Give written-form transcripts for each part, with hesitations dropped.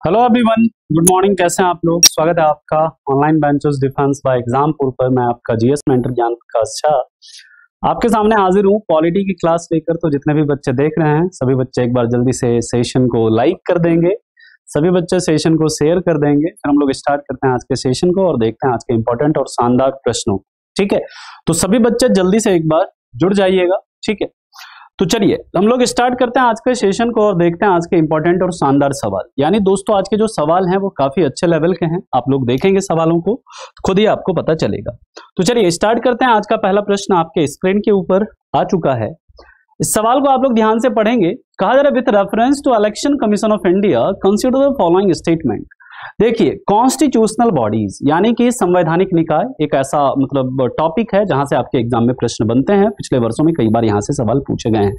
Hello everyone, good morning. कैसे हैं आप लोग? स्वागत है आपका online benches defence bye Exampur पर। मैं आपका जीएस मेंटर ज्ञान प्रकाश झा आपके सामने हाजिर हूँ पॉलिटी की क्लास लेकर। तो जितने भी बच्चे देख रहे हैं सभी बच्चे एक बार जल्दी से सेशन को लाइक कर देंगे, सभी बच्चे सेशन को शेयर कर देंगे। फिर हम लोग स्टार्ट करते हैं आज के सेशन को और देखते हैं आज के इंपॉर्टेंट और शानदार प्रश्नों। ठीक है, तो सभी बच्चे जल्दी से एक बार जुड़ जाइएगा। ठीक है, तो चलिए हम लोग स्टार्ट करते हैं आज के सेशन को और देखते हैं आज के इंपॉर्टेंट और शानदार सवाल। यानी दोस्तों आज के जो सवाल हैं वो काफी अच्छे लेवल के हैं। आप लोग देखेंगे सवालों को खुद ही आपको पता चलेगा। तो चलिए स्टार्ट करते हैं। आज का पहला प्रश्न आपके स्क्रीन के ऊपर आ चुका है। इस सवाल को आप लोग ध्यान से पढ़ेंगे। कहा जा रहा है with reference to Election Commission of India consider the following statement. देखिए, कॉन्स्टिट्यूशनल बॉडीज यानी कि संवैधानिक निकाय एक ऐसा मतलब टॉपिक है जहां से आपके एग्जाम में प्रश्न बनते हैं। पिछले वर्षों में कई बार यहां से सवाल पूछे गए हैं।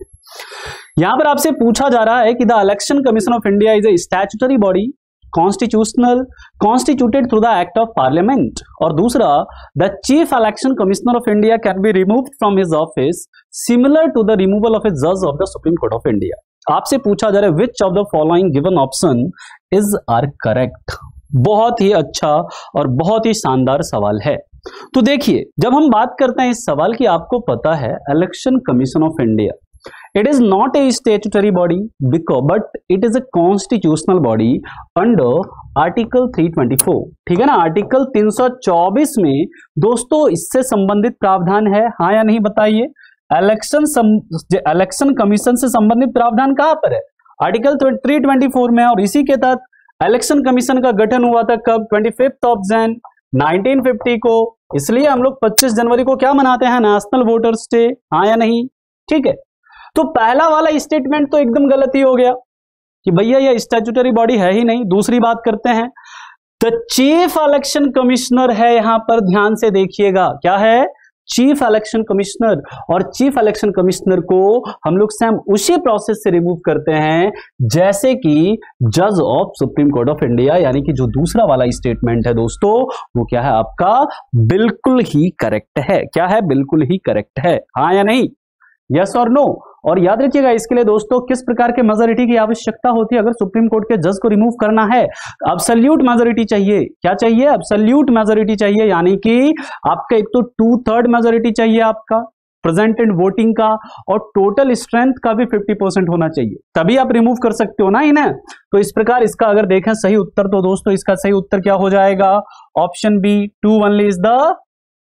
यहां पर आपसे पूछा जा रहा है कि the Election Commission of India is a statutory body constitutional constituted through the act of parliament. और दूसरा, the chief election commissioner of India can be removed from his office similar to the removal of a जज of the supreme Court of India. आपसे पूछा जा रहा है which of the following given option is are correct. बहुत ही अच्छा और बहुत ही शानदार सवाल है। तो देखिए, जब हम बात करते हैं इस सवाल की, आपको पता है election Commission of India it is not a statutory body because but it is a constitutional body under article 324। ठीक है ना, आर्टिकल 324 में दोस्तों इससे संबंधित प्रावधान है, हाँ या नहीं बताइए। इलेक्शन कमीशन से संबंधित प्रावधान कहां पर है? आर्टिकल 324 में। और इसी के तहत इलेक्शन कमीशन का गठन हुआ था कब? 25 ऑफ जैन 1950 को। इसलिए हम लोग 25 जनवरी को क्या मनाते हैं? नेशनल वोटर्स डे, हाँ या नहीं? ठीक है, तो पहला वाला स्टेटमेंट तो एकदम गलत ही हो गया कि भैया ये स्टैट्यूटरी बॉडी है ही नहीं। दूसरी बात करते हैं, द चीफ इलेक्शन कमिश्नर है यहां पर, ध्यान से देखिएगा क्या है? Chief election commissioner. और चीफ इलेक्शन कमिश्नर को हम लोग सेम उसी प्रोसेस से रिमूव करते हैं जैसे कि जज of Supreme Court of India. यानी कि जो दूसरा वाला स्टेटमेंट है दोस्तों वो क्या है आपका? बिल्कुल ही करेक्ट है। क्या है? बिल्कुल ही करेक्ट है, हाँ या नहीं? यस और नो? और याद रखिएगा इसके लिए दोस्तों किस प्रकार के मेजॉरिटी की आवश्यकता होती है अगर सुप्रीम कोर्ट के जज को रिमूव करना है? एब्सोल्यूट मेजॉरिटी चाहिए। क्या चाहिए? एब्सोल्यूट मेजॉरिटी चाहिए। यानी कि आपका एक तो 2/3 मेजॉरिटी चाहिए आपका प्रेजेंट एंड वोटिंग का, और टोटल स्ट्रेंथ का भी 50% होना चाहिए, तभी आप रिमूव कर सकते हो ना इन्हें। तो इस प्रकार इसका अगर देखें सही उत्तर, तो दोस्तों इसका सही उत्तर क्या हो जाएगा? Option B 2 only is the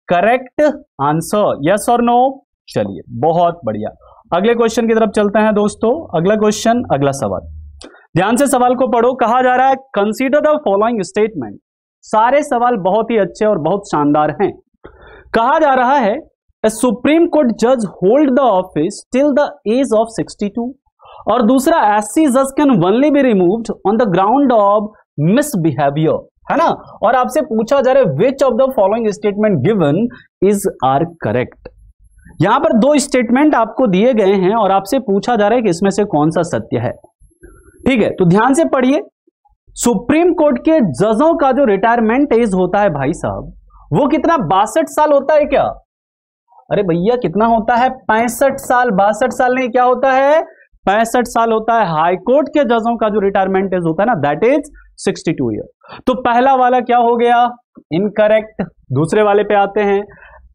correct answer. Yes और नो? चलिए बहुत बढ़िया, अगले क्वेश्चन की तरफ चलते हैं दोस्तों। अगला क्वेश्चन, अगला सवाल, ध्यान से सवाल को पढ़ो। कहा जा रहा है कंसीडर द फॉलोइंग स्टेटमेंट। सारे सवाल बहुत ही अच्छे और बहुत शानदार हैं। कहा जा रहा है ए सुप्रीम कोर्ट जज hold the office till the age of 62। और दूसरा, एससी जज can only be removed on the ground of misbehaviour, है ना। और आपसे पूछा जा रहा है which of the following statement given is are correct. यहां पर दो स्टेटमेंट आपको दिए गए हैं और आपसे पूछा जा रहा है कि इसमें से कौन सा सत्य है। ठीक है, तो ध्यान से पढ़िए। सुप्रीम कोर्ट के जजों का जो रिटायरमेंट एज होता है भाई साहब, वो कितना? 62 साल होता है क्या? अरे भैया कितना होता है? 65 साल। 62 साल नहीं, क्या होता है? 65 साल होता है। हाईकोर्ट के जजों का जो रिटायरमेंट एज होता है ना, दैट इज 62 ईयर। तो पहला वाला क्या हो गया? इनकरेक्ट। दूसरे वाले पे आते हैं,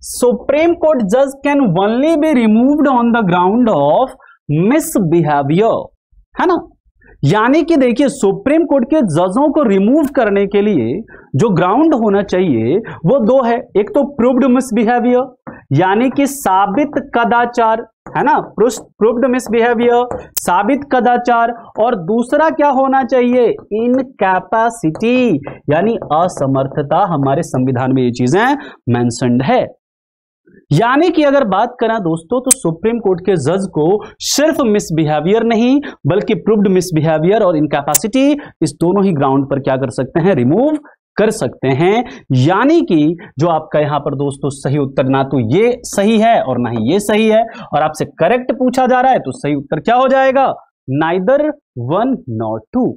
सुप्रीम कोर्ट जज can only be removed on the ground of misbehaviour, है ना। यानी कि देखिए, सुप्रीम कोर्ट के जजों को रिमूव करने के लिए जो ग्राउंड होना चाहिए वो दो है। एक तो प्रूव्ड मिसबिहेवियर यानी कि साबित कदाचार, है ना, प्रूव्ड मिसबिहेवियर, साबित कदाचार। और दूसरा क्या होना चाहिए? इनकैपेसिटी यानी असमर्थता। हमारे संविधान में ये चीजें मेंशन्ड है। यानी कि अगर बात करें दोस्तों तो सुप्रीम कोर्ट के जज को सिर्फ मिसबिहेवियर नहीं बल्कि प्रूव्ड मिसबिहेवियर और इनकैपेसिटी, इस दोनों ही ग्राउंड पर क्या कर सकते हैं? रिमूव कर सकते हैं। यानी कि जो आपका यहां पर दोस्तों सही उत्तर ना तो ये सही है और ना ही ये सही है, और आपसे करेक्ट पूछा जा रहा है तो सही उत्तर क्या हो जाएगा? Neither 1 not 2।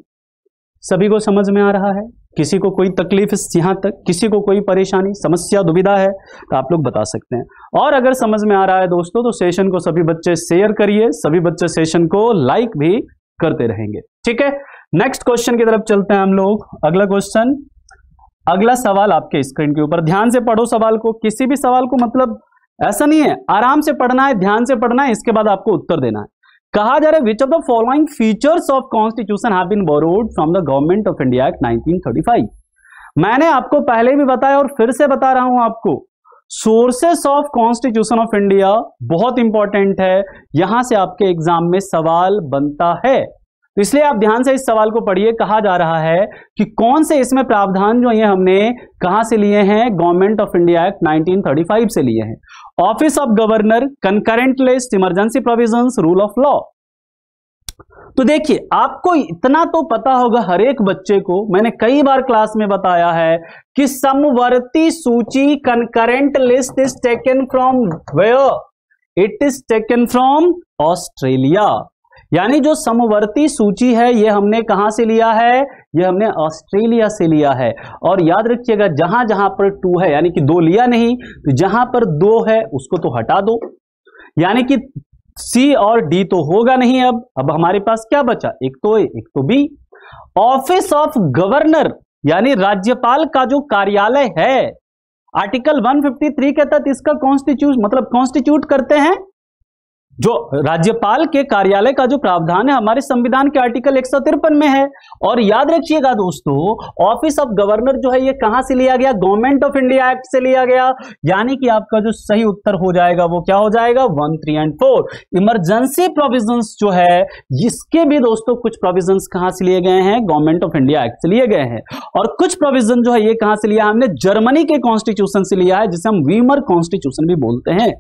सभी को समझ में आ रहा है? किसी को कोई तकलीफ यहां तक, किसी को कोई परेशानी, समस्या, दुविधा है तो आप लोग बता सकते हैं। और अगर समझ में आ रहा है दोस्तों तो सेशन को सभी बच्चे शेयर करिए, सभी बच्चे सेशन को लाइक भी करते रहेंगे। ठीक है, नेक्स्ट क्वेश्चन की तरफ चलते हैं हम लोग। अगला क्वेश्चन, अगला सवाल आपके स्क्रीन के ऊपर, ध्यान से पढ़ो सवाल को। किसी भी सवाल को मतलब ऐसा नहीं है, आराम से पढ़ना है, ध्यान से पढ़ना है, इसके बाद आपको उत्तर देना है। कहा जा रहा है which of the following features of constitution have been borrowed from the Government of India Act 1935। मैंने आपको पहले भी बताया और फिर से बता रहा हूं आपको, sources of constitution of India बहुत इंपॉर्टेंट है, यहां से आपके एग्जाम में सवाल बनता है, तो इसलिए आप ध्यान से इस सवाल को पढ़िए। कहा जा रहा है कि कौन से इसमें प्रावधान जो ये हमने कहां से लिए हैं, गवर्नमेंट ऑफ इंडिया एक्ट 1935 से लिए हैं। Office of governor, concurrent list, emergency provisions, rule of law. तो देखिए, आपको इतना तो पता होगा हर एक बच्चे को, मैंने कई बार क्लास में बताया है कि समवर्ती सूची, concurrent list is taken from where, it is taken from Australia. यानी जो समवर्ती सूची है ये हमने कहां से लिया है, ये हमने ऑस्ट्रेलिया से लिया है। और याद रखिएगा, जहां जहां पर 2 है, यानी कि 2 लिया नहीं, तो जहां पर 2 है उसको तो हटा दो, यानी कि सी और डी तो होगा नहीं। अब हमारे पास क्या बचा, एक तो ए एक तो बी। ऑफिस ऑफ गवर्नर यानी राज्यपाल का जो कार्यालय है, आर्टिकल 153 के तहत इसका कॉन्स्टिट्यूट करते हैं। जो राज्यपाल के कार्यालय का जो प्रावधान है हमारे संविधान के आर्टिकल 153 में है। और याद रखिएगा दोस्तों, ऑफिस ऑफ गवर्नर जो है ये कहां से लिया गया, गवर्नमेंट ऑफ इंडिया एक्ट से लिया गया। यानी कि आपका जो सही उत्तर हो जाएगा वो क्या हो जाएगा, 1, 3 एंड 4। इमरजेंसी प्रोविजंस जो है, इसके भी दोस्तों कुछ प्रोविजंस कहां से लिए गए हैं, गवर्नमेंट ऑफ इंडिया एक्ट से लिए गए हैं। और कुछ प्रोविजन जो है ये कहां से लिया, हमने जर्मनी के कॉन्स्टिट्यूशन से लिया है, जिसे हम वीमर कॉन्स्टिट्यूशन भी बोलते हैं।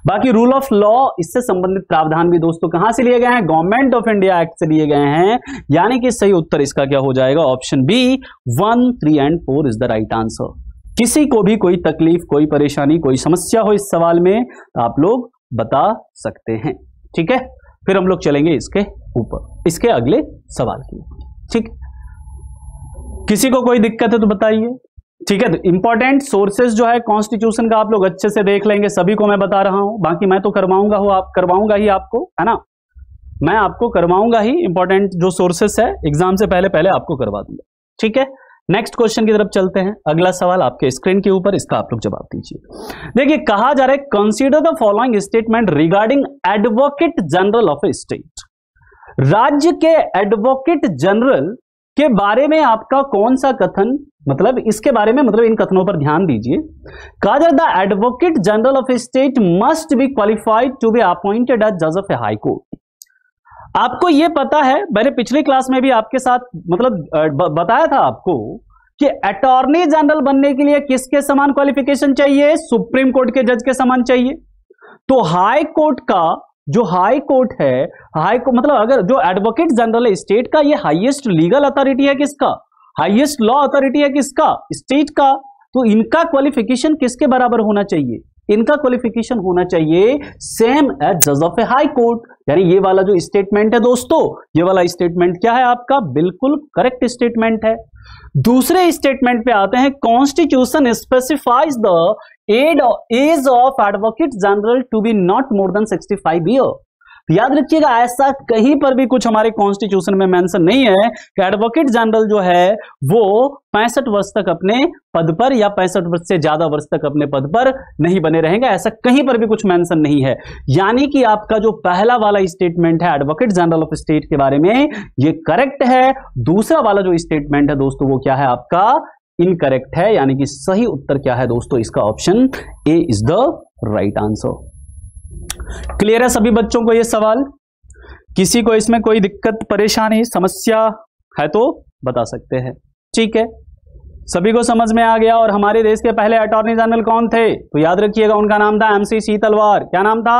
बाकी रूल ऑफ लॉ, इससे संबंधित प्रावधान भी दोस्तों कहां से लिए गए हैं, गवर्नमेंट ऑफ इंडिया एक्ट से लिए गए हैं। यानी कि सही उत्तर इसका क्या हो जाएगा, option B, 1, 3 and 4 is the right answer. किसी को भी कोई तकलीफ, कोई परेशानी, कोई समस्या हो इस सवाल में तो आप लोग बता सकते हैं। ठीक है, फिर हम लोग चलेंगे इसके ऊपर, इसके अगले सवाल की। ठीक, किसी को कोई दिक्कत है तो बताइए। ठीक है, तो इंपॉर्टेंट सोर्सेज जो है कॉन्स्टिट्यूशन का आप लोग अच्छे से देख लेंगे, सभी को मैं बता रहा हूं। बाकी मैं तो करवाऊंगा ही आपको, है ना, मैं आपको करवाऊंगा ही। इंपॉर्टेंट जो सोर्सेस है एग्जाम से पहले आपको करवा दूंगा। ठीक है, नेक्स्ट क्वेश्चन की तरफ चलते हैं। अगला सवाल आपके स्क्रीन के ऊपर, इसका आप लोग जवाब दीजिए। देखिए, कहा जा रहा है consider the following statement regarding advocate general of a state. राज्य के एडवोकेट जनरल के बारे में आपका कौन सा कथन, मतलब इसके बारे में, मतलब इन कथनों पर ध्यान दीजिए। कहा जा रहा है the advocate general of a state must be qualified to be appointed as जज ऑफ ए हाई कोर्ट। आपको यह पता है, मैंने पिछली क्लास में भी आपके साथ मतलब बताया था आपको कि अटॉर्नी जनरल बनने के लिए किसके समान क्वालिफिकेशन चाहिए, सुप्रीम कोर्ट के जज के समान चाहिए। तो हाई कोर्ट का जो हाई कोर्ट है, हाई कोर्ट मतलब अगर जो एडवोकेट जनरल है स्टेट का, ये हाईएस्ट लीगल अथॉरिटी है किसका, हाईएस्ट लॉ अथॉरिटी है किसका, स्टेट का। तो इनका क्वालिफिकेशन किसके बराबर होना चाहिए, इनका क्वालिफिकेशन होना चाहिए सेम एज जज ऑफ ए हाई कोर्ट। यानी ये वाला जो स्टेटमेंट है दोस्तों, ये वाला स्टेटमेंट क्या है आपका, बिल्कुल करेक्ट स्टेटमेंट है। दूसरे स्टेटमेंट पे आते हैं, constitution specifies the age of advocate general to be not more than 65 year. याद रखिएगा, ऐसा कहीं पर भी कुछ हमारे कॉन्स्टिट्यूशन में मेंशन नहीं है कि एडवोकेट जनरल जो है वो 65 वर्ष तक अपने पद पर या 65 वर्ष से ज्यादा वर्ष तक अपने पद पर नहीं बने रहेंगे, ऐसा कहीं पर भी कुछ मेंशन नहीं है। यानी कि आपका जो पहला वाला स्टेटमेंट है एडवोकेट जनरल ऑफ स्टेट के बारे में, ये करेक्ट है। दूसरा वाला जो स्टेटमेंट है दोस्तों वो क्या है आपका, इनकरेक्ट है। यानी कि सही उत्तर क्या है दोस्तों, इसका option A is the right answer. Clear है सभी बच्चों को ये सवाल? किसी को इसमें कोई दिक्कत, परेशानी, समस्या है तो बता सकते हैं। ठीक है, सभी को समझ में आ गया। और हमारे देश के पहले अटॉर्नी जनरल कौन थे, तो याद रखिएगा उनका नाम था MC सीतलवार। क्या नाम था,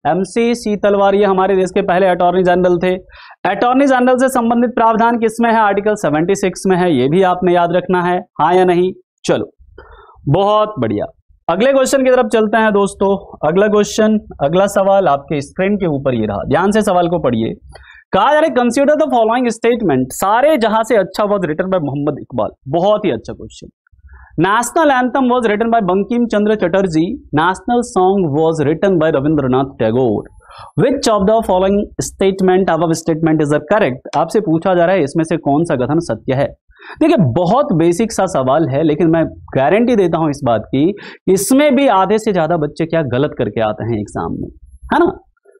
MC सीतलवार। ये हमारे देश के पहले अटॉर्नी जनरल थे। अटॉर्नी जनरल से संबंधित प्रावधान किसमें है, आर्टिकल 76 में है। ये भी आपने याद रखना है, हाँ या नहीं। चलो, बहुत बढ़िया। अगले क्वेश्चन की तरफ चलते हैं दोस्तों। अगला क्वेश्चन, अगला सवाल आपके स्क्रीन के ऊपर ये रहा, ध्यान से सवाल को पढ़िए। कहा जा रहा है कंसीडर द फॉलोइंग स्टेटमेंट, सारे जहां से अच्छा was written by Mohammad Iqbal. बहुत ही अच्छा question. National anthem was written by Bankim Chandra Chatterjee, national song was written by Rabindranath Tagore. Which of the following statement above statement is correct, आपसे पूछा जा रहा है इसमें से कौन सा कथन सत्य है। देखिए बहुत बेसिक सा सवाल है, लेकिन मैं गारंटी देता हूं इस बात की, इसमें भी आधे से ज्यादा बच्चे क्या गलत करके आते हैं एग्जाम में, है ना।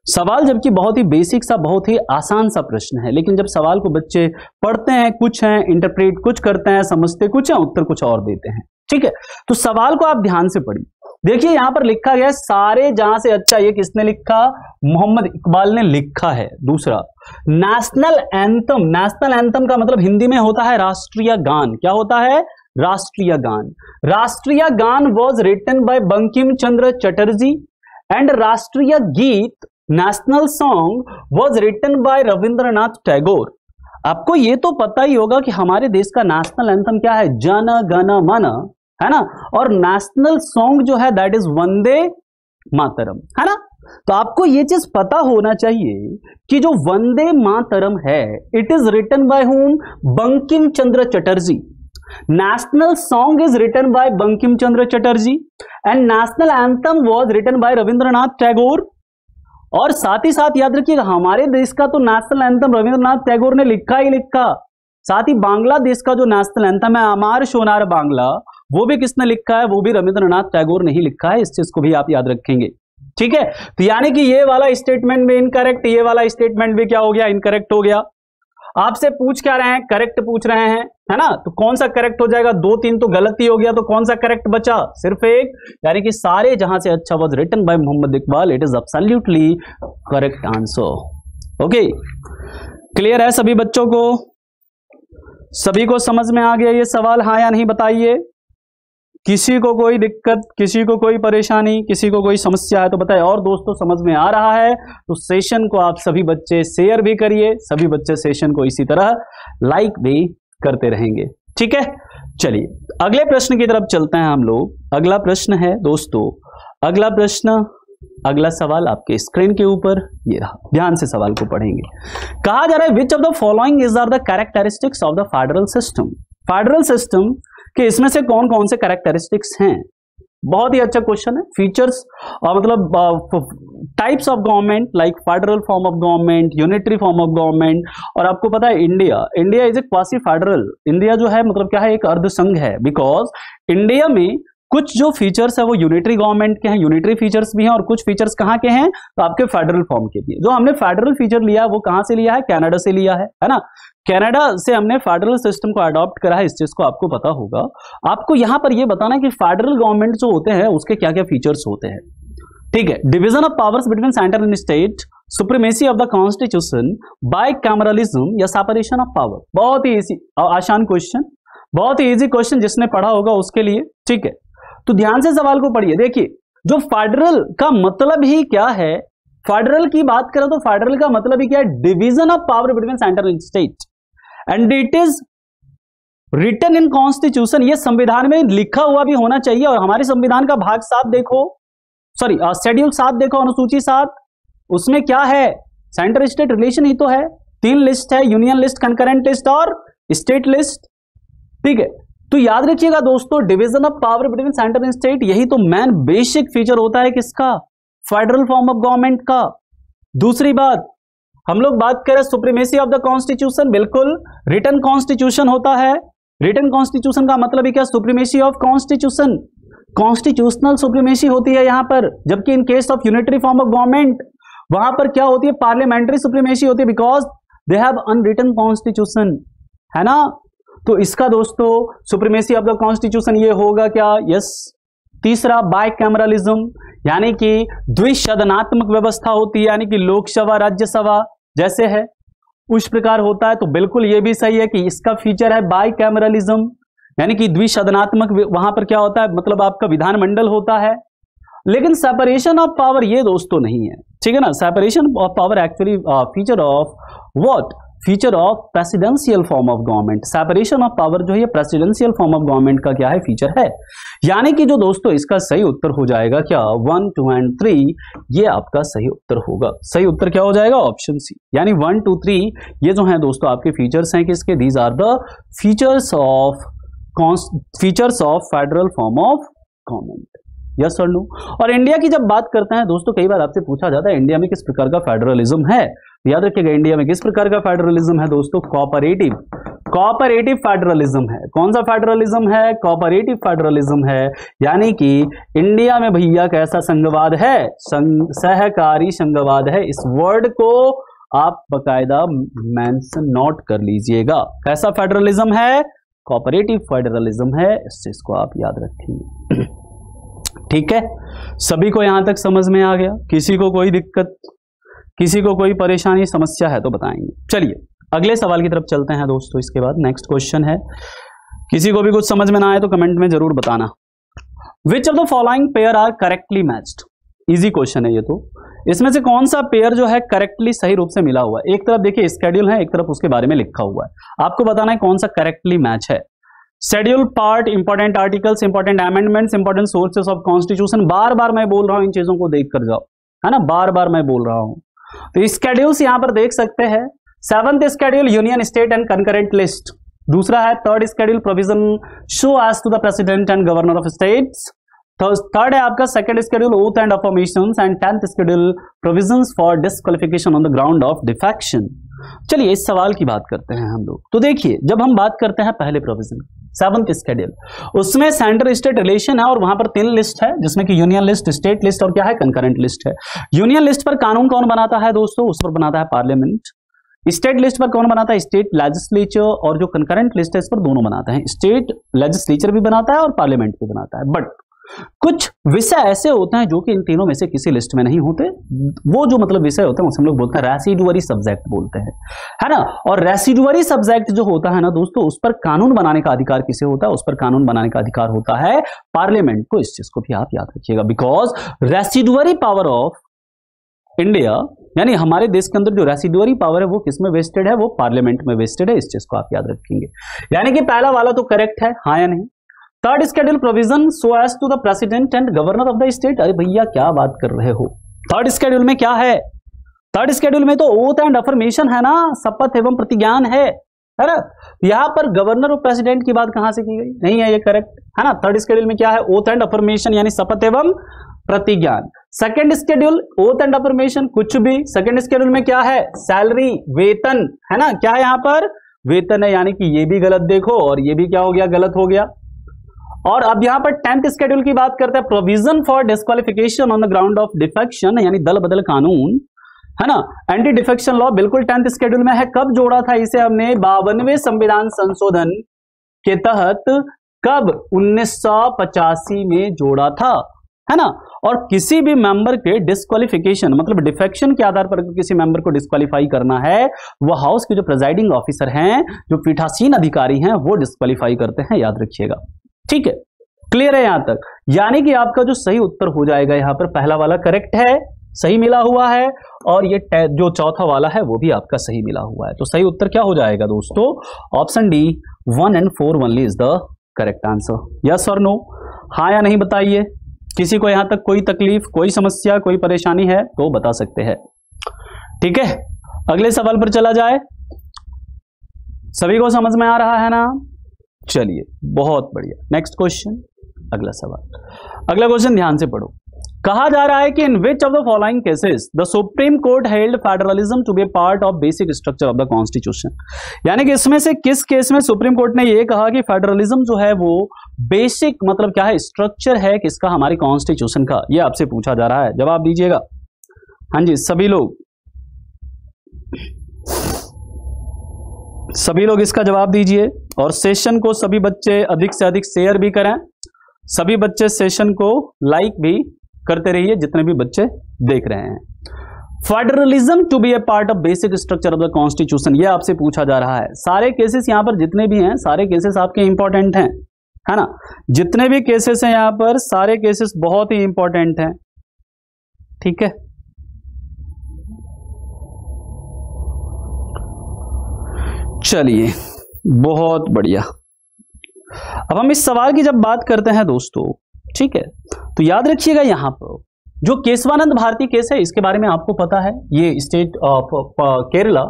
सवाल जबकि बहुत ही बेसिक सा, बहुत ही आसान सा प्रश्न है, लेकिन जब सवाल को बच्चे पढ़ते हैं कुछ हैं, इंटरप्रेट कुछ करते हैं, समझते कुछ हैं, उत्तर कुछ और देते हैं। ठीक है, तो सवाल को आप ध्यान से पढ़िए। देखिए यहां पर लिखा गया है सारे जहां से अच्छा, ये किसने लिखा, मोहम्मद इकबाल ने लिखा है। दूसरा, नेशनल एंथम, नेशनल एंथम का मतलब हिंदी में होता है राष्ट्रीय गान। क्या होता है, राष्ट्रीय गान। राष्ट्रीय गान was written by Bankim Chandra Chatterjee and राष्ट्रीय गीत national song was written by Rabindranath Tagore. आपको ये तो पता ही होगा कि हमारे देश का नेशनल एंथम क्या है, जन गण मन, है ना, और नेशनल सॉन्ग जो है दैट इज वंदे मातरम, है ना। तो आपको ये चीज पता होना चाहिए कि जो वंदे मातरम है it is written by whom, Bankim Chandra Chatterjee. National song is written by Bankim Chandra Chatterjee and national anthem was written by Rabindranath Tagore. और साथ ही साथ याद रखिएगा हमारे देश का तो नेशनल एंथम रविंद्रनाथ टैगोर ने लिखा ही लिखा। साथ ही बांग्लादेश का जो नेशनल एंथम है अमार सोनार बांग्ला, वो भी किसने लिखा है, वो भी रविंद्रनाथ टैगोर ने ही लिखा है। इस चीज को भी आप याद रखेंगे। ठीक है, तो यानी कि ये वाला स्टेटमेंट भी इनकरेक्ट, ये वाला स्टेटमेंट भी क्या हो गया, इनकरेक्ट हो गया। आपसे पूछ क्या रहे हैं, करेक्ट पूछ रहे हैं, है ना। तो कौन सा करेक्ट हो जाएगा, 2 3 तो गलती हो गया, तो कौन सा करेक्ट बचा, सिर्फ एक, यानी कि सारे जहां से अच्छा was written by Mohammad Iqbal, it is absolutely correct answer. Okay, clear है सभी बच्चों को, सभी को समझ में आ गया ये सवाल, हाँ या नहीं बताइए। किसी को कोई दिक्कत, किसी को कोई परेशानी, किसी को कोई समस्या है तो बताएं। और दोस्तों समझ में आ रहा है तो सेशन को आप सभी बच्चे शेयर भी करिए, सभी बच्चे सेशन को इसी तरह लाइक भी करते रहेंगे। ठीक है, चलिए अगले प्रश्न की तरफ चलते हैं हम लोग। अगला प्रश्न है दोस्तों, अगला प्रश्न, अगला सवाल आपके स्क्रीन के ऊपर ये रहा, ध्यान से सवाल को पढ़ेंगे। कहा जा रहा है which of the following is are the characteristics of the federal system. Federal system कि इसमें से कौन कौन से कैरेक्टरिस्टिक्स हैं। बहुत ही अच्छा क्वेश्चन है। फीचर्स मतलब types of government, like federal form of government, unitary form of government. और आपको पता है India is A quasi federal. India जो है मतलब क्या है, एक अर्ध संघ है, बिकॉज इंडिया में कुछ जो फीचर्स है वो यूनिटरी गवर्नमेंट के हैं, यूनिटरी फीचर्स भी हैं, और कुछ फीचर्स कहाँ के हैं, तो आपके फेडरल फॉर्म के लिए। जो हमने फेडरल फीचर लिया है वो कहां से लिया है, कनाडा से लिया है ना। कनाडा से हमने फेडरल सिस्टम को अडॉप्ट करा है, इस चीज को आपको पता होगा। आपको यहां पर यह बताना है कि फेडरल गवर्नमेंट जो होते हैं उसके क्या क्या फीचर्स होते हैं। ठीक है, division of powers between centre and state, supremacy of the constitution, bicameralism या सेपरेशन ऑफ पावर। बहुत ही इजी आसान क्वेश्चन, बहुत ही इजी क्वेश्चन, जिसने पढ़ा होगा उसके लिए। ठीक है, तो ध्यान से सवाल को पढ़िए। देखिए जो फेडरल का मतलब ही क्या है, फेडरल की बात करें तो फेडरल का मतलब ही क्या है, division of power between centre and state, and it is written in constitution. ये संविधान में लिखा हुआ भी होना चाहिए। और हमारे संविधान का भाग 7 देखो, सॉरी शेड्यूल 7 देखो, अनुसूची 7, उसमें क्या है, सेंटर स्टेट रिलेशन ही तो है। 3 लिस्ट है, यूनियन लिस्ट, कंकरेंट लिस्ट और स्टेट लिस्ट। ठीक है, तो याद रखिएगा दोस्तों, division of power between centre and state, यही तो मेन बेसिक फीचर होता है किसका, फेडरल फॉर्म ऑफ गवर्नमेंट का। दूसरी बात, हम लोग बात करें सुप्रीमेसी ऑफ द कॉन्स्टिट्यूशन, बिल्कुल रिटन कॉन्स्टिट्यूशन होता है। रिटन कॉन्स्टिट्यूशन का मतलब ही क्या, supremacy of constitution, constitutional supremacy होती है यहां पर। जबकि in case of unitary form of government वहां पर क्या होती है, पार्लियामेंट्री सुप्रीमेसी होती है, because they have unwritten constitution, है ना। तो इसका दोस्तों सुप्रीमेसी ऑफ द कॉन्स्टिट्यूशन ये होगा क्या, यस। तीसरा बाइकैमरलिज्म, यानी कि द्विसदनात्मक व्यवस्था होती है, यानी कि लोकसभा राज्यसभा जैसे है उस प्रकार होता है। तो बिल्कुल ये भी सही है कि इसका फीचर है बाइकैमरलिज्म, यानी कि द्विसदनात्मक। वहां पर क्या होता है, मतलब आपका विधानमंडल होता है। लेकिन सेपरेशन ऑफ पावर ये दोस्तों नहीं है, ठीक है ना। Separation of power actually feature of what, feature of presidential form of government. Separation of power जो है प्रेसिडेंशियल फॉर्म ऑफ गवर्नमेंट का क्या है, फीचर है। यानी कि जो दोस्तों इसका सही उत्तर हो जाएगा क्या, 1, 2 एंड 3, ये आपका सही उत्तर होगा। सही उत्तर क्या हो जाएगा, ऑप्शन सी, यानी 1, 2, 3 ये जो है दोस्तों आपके फीचर्स हैं किसके, these are the features of federal form of government. Yes और नो। और इंडिया की जब बात करते हैं दोस्तों, कई बार आपसे पूछा जाता है इंडिया में किस प्रकार का फेडरलिज्म है। याद रखिएगा इंडिया में किस प्रकार का फेडरलिज्म है दोस्तों, कोऑपरेटिव फेडरलिज्म है। कौन सा फेडरलिज्म है, कोऑपरेटिव फेडरलिज्म है। यानी कि इंडिया में भैया कैसा संघवाद है, सहकारी संघवाद है। इस वर्ड को आप बकायदा मेंशन नोट कर लीजिएगा। कैसा फेडरलिज्म है, कोऑपरेटिव फेडरलिज्म है, इस चीज को आप याद रखिए। ठीक है, सभी को यहां तक समझ में आ गया? किसी को कोई दिक्कत, किसी को कोई परेशानी समस्या है तो बताएंगे। चलिए अगले सवाल की तरफ चलते हैं दोस्तों। इसके बाद नेक्स्ट क्वेश्चन है, किसी को भी कुछ समझ में ना आए तो कमेंट में जरूर बताना। Which of the following pair are correctly matched. Easy question है ये तो। इसमें से कौन सा पेयर जो है करेक्टली सही रूप से मिला हुआ है। एक तरफ देखिए स्केड्यूल है, एक तरफ उसके बारे में लिखा हुआ है। आपको बताना है कौन सा करेक्टली मैच है। Schedule, part, important articles, important amendments, important sources of constitution. बार बार मैं बोल रहा हूं, इन चीजों को देख कर जाओ, है ना, बार बार मैं बोल रहा हूं। तो स्केड्यूल्स यहां पर देख सकते हैं। 7th schedule union state and concurrent list. दूसरा है 3rd schedule provision show as to the president and governor of states. Third है आपका 2nd schedule oath and affirmations and 10th schedule provisions for disqualification on the ground of defection. चलिए इस सवाल की बात करते हैं हम लोग। तो देखिए जब हम बात करते हैं पहले प्रोविजन 7th स्केड्यूल, उसमें सेंटर स्टेट रिलेशन है और वहां पर 3 लिस्ट है, जिसमें कि यूनियन लिस्ट, स्टेट लिस्ट और क्या है, कंकरेंट लिस्ट है। यूनियन लिस्ट पर कानून कौन बनाता है दोस्तों, उस पर बनाता है पार्लियामेंट। स्टेट लिस्ट पर कौन बनाता है, स्टेट लेजिस्लेचर। और जो कंकरेंट लिस्ट है इस पर दोनों बनाते हैं, स्टेट लेजिस्लेचर भी बनाता है और पार्लियामेंट भी बनाता है। बट कुछ विषय ऐसे होते हैं जो कि इन तीनों में से किसी लिस्ट में नहीं होते। वो जो मतलब विषय होते हैं उसे हम लोग बोलते हैं रेसिडुअरी सब्जेक्ट बोलते हैं, है ना। और रेसिडुअरी सब्जेक्ट जो होता है ना दोस्तों, उस पर कानून बनाने का अधिकार किसे होता है, उस पर कानून बनाने का अधिकार होता है पार्लियामेंट को। इस चीज को भी आप याद रखिएगा, because residuary power of India, यानी हमारे देश के अंदर जो रेसिडुअरी पावर है वो किसमें वेस्टेड है, वो पार्लियामेंट में वेस्टेड है। इस चीज को आप याद रखेंगे। यानी कि पहला वाला तो करेक्ट है, हाँ या नहीं। 3rd schedule provision so as to the president and governor of the state. अरे भैया क्या बात कर रहे हो, 3rd स्केड्यूल में क्या है, 3rd स्केड्यूल में तो ओथ एंड अफर्मेशन है ना, शपथ एवं प्रतिज्ञान है ना। यहां पर गवर्नर और प्रेसिडेंट की बात कहां से की गई, नहीं है ये करेक्ट, है ना। 3rd स्केड्यूल में क्या है, ओथ एंड अफर्मेशन यानी शपथ एवं प्रतिज्ञान। 2nd schedule oath and affirmation कुछ भी। 2nd स्केड्यूल में क्या है, सैलरी, वेतन, है ना। क्या है यहां पर, वेतन है, यानी कि ये भी गलत देखो और ये भी क्या हो गया, गलत हो गया। और अब यहां पर 10th स्केड्यूल की बात करते हैं, provision for disqualification on the ground of defection, यानी दल बदल कानून, है ना। एंटी डिफेक्शन लॉ बिल्कुल 10th स्केड्यूल में है। कब जोड़ा था इसे हमने, 52वें संविधान संशोधन के तहत, कब, 1985 में जोड़ा था, है ना। और किसी भी मेंबर के डिस्क्वालिफिकेशन मतलब डिफेक्शन के आधार पर किसी मेंबर को डिस्क्वालीफाई करना है, वह हाउस के जो प्रिजाइडिंग ऑफिसर हैं, जो पीठासीन अधिकारी हैं, वो डिस्क्वालीफाई करते हैं, याद रखिएगा। ठीक है, क्लियर है यहां तक। यानी कि आपका जो सही उत्तर हो जाएगा यहां पर पहला वाला करेक्ट है, सही मिला हुआ है, और ये जो चौथा वाला है वो भी आपका सही मिला हुआ है। तो सही उत्तर क्या हो जाएगा दोस्तों, option D 1 and 4 only is the correct answer. Yes और नो, हाँ या नहीं बताइए। किसी को यहां तक कोई तकलीफ, कोई समस्या, कोई परेशानी है तो बता सकते हैं। ठीक है, अगले सवाल पर चला जाए। सभी को समझ में आ रहा है ना, चलिए बहुत बढ़िया। नेक्स्ट क्वेश्चन, अगला सवाल। अगला क्वेश्चन ध्यान से पढ़ो। कहा जा रहा है कि in which of the following cases the supreme Court held federalism to be part of basic structure of the constitution. यानी कि इसमें से किस केस में सुप्रीम कोर्ट ने यह कहा कि फेडरलिज्म जो है वो बेसिक मतलब क्या है, स्ट्रक्चर है किसका, हमारी कॉन्स्टिट्यूशन का। यह आपसे पूछा जा रहा है, जवाब दीजिएगा। हाँ जी, सभी लोग इसका जवाब दीजिए। और सेशन को सभी बच्चे अधिक से अधिक शेयर भी करें, सभी बच्चे सेशन को लाइक भी करते रहिए जितने भी बच्चे देख रहे हैं। Federalism to be a part of basic structure of the constitution, ये आपसे पूछा जा रहा है। सारे केसेस यहां पर जितने भी हैं, सारे केसेस आपके इंपॉर्टेंट हैं, है ना। जितने भी केसेस हैं यहां पर, सारे केसेस बहुत ही इंपॉर्टेंट हैं। ठीक है, चलिए बहुत बढ़िया। अब हम इस सवाल की जब बात करते हैं दोस्तों, ठीक है, तो याद रखिएगा यहां पर जो केशवानंद भारती केस है इसके बारे में आपको पता है, ये स्टेट ऑफ केरला,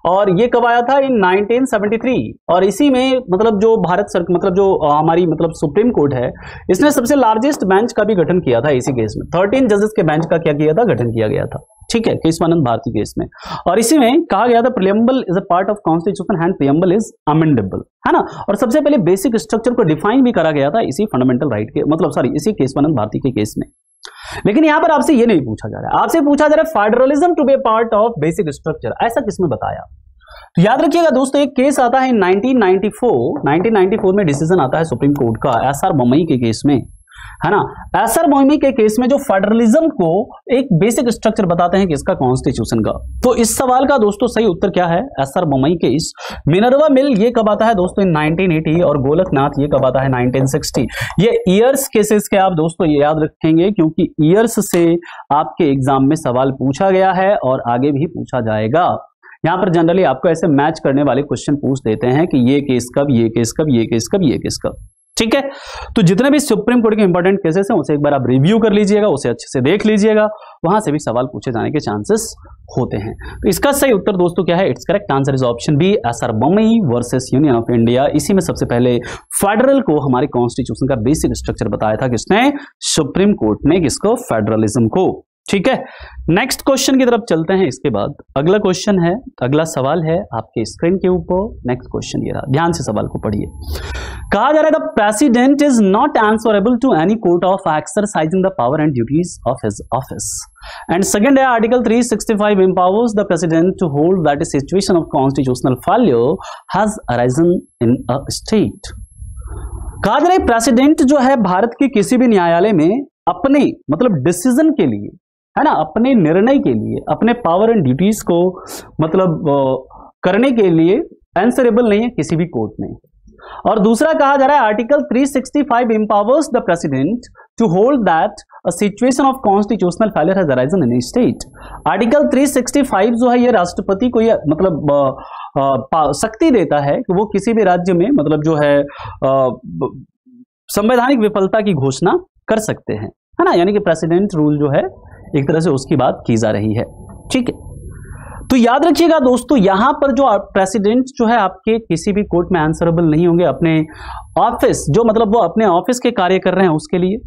और ये कब आया था? इन 1973। और इसी में मतलब जो भारत सरकार मतलब जो हमारी मतलब सुप्रीम कोर्ट है, इसने सबसे लार्जेस्ट बेंच का भी गठन किया था इसी केस में। 13 जजेस के बेंच का क्या किया था? गठन किया गया था। ठीक है, केशवानंद भारती केस में। और इसी में कहा गया था preamble is a part of constitution and preamble is amendable, है ना। और सबसे पहले बेसिक स्ट्रक्चर को डिफाइन भी करा गया था इसी फंडामेंटल राइट के मतलब सॉरी इसी केशवानंद भारती के केस में। लेकिन यहां पर आपसे ये नहीं पूछा जा रहा है, आपसे पूछा जा रहा है federalism to be part of basic structure, ऐसा किसमें बताया? तो याद रखिएगा दोस्तों, एक केस आता है 1994 में डिसीजन आता है सुप्रीम कोर्ट का एसआर बोमई के केस में, है ना। एसआर बोमई के केस में जो फेडरलिज्म को एक बेसिक स्ट्रक्चर बताते हैं किसका? कॉन्स्टिट्यूशन का। तो इस सवाल का दोस्तों सही उत्तर क्या है? SR Bommai case. मिनर्वा मिल ये कब आता है दोस्तों? इन 1980। और गोलकनाथ ये कब आता है? 1960। ये ईयर्स केसेस के आप दोस्तों ये याद रखेंगे, क्योंकि ईयर्स से आपके एग्जाम में सवाल पूछा गया है और आगे भी पूछा जाएगा। यहां पर जनरली आपको ऐसे मैच करने वाले क्वेश्चन पूछ देते हैं कि ये केस कब, ये केस कब, ये केस कब, ये केस कब। ठीक है, तो जितने भी सुप्रीम कोर्ट के इंपॉर्टेंट केसेस हैं उसे एक बार आप रिव्यू कर लीजिएगा, उसे अच्छे से देख लीजिएगा, वहां से भी सवाल पूछे जाने के चांसेस होते हैं। तो इसका सही उत्तर दोस्तों क्या है? It's correct answer is option B, SR Bommai versus Union of India. इसी में सबसे पहले फेडरल को हमारे कॉन्स्टिट्यूशन का बेसिक स्ट्रक्चर बताया था किसने? सुप्रीम कोर्ट ने। किसको? फेडरलिज्म को। ठीक है, नेक्स्ट क्वेश्चन की तरफ चलते हैं। इसके बाद अगला क्वेश्चन है, अगला सवाल है आपके स्क्रीन के ऊपर। नेक्स्ट क्वेश्चन ये रहा, ध्यान से सवाल को पढ़िए। कहा जा रहा है the president is not answerable to any court of exercising the power and duties of his office. And second है article 365 empowers the president to hold that a situation of constitutional failure has arisen in a state। कहा जा रहा है president जो है भारत के किसी भी न्यायालय में अपने मतलब डिसीजन के लिए, है ना, अपने निर्णय के लिए, अपने पावर एंड ड्यूटीज को मतलब करने के लिए आंसरेबल नहीं है किसी भी कोर्ट में। और दूसरा कहा जा रहा है article 365 empowers the president to hold that a situation of constitutional failure has arisen in a state। Article 365 जो है ये राष्ट्रपति को ये मतलब शक्ति देता है कि वो किसी भी राज्य में मतलब जो है संवैधानिक विफलता की घोषणा कर सकते हैं, है ना। यानी कि प्रेसिडेंट रूल जो है एक तरह से उसकी बात की जा रही है। ठीक है, तो याद रखिएगा दोस्तों, यहां पर जो प्रेसिडेंट जो है आपके किसी भी कोर्ट में आंसरेबल नहीं होंगे अपने ऑफिस, जो मतलब वो अपने ऑफिस के कार्य कर रहे हैं उसके लिए।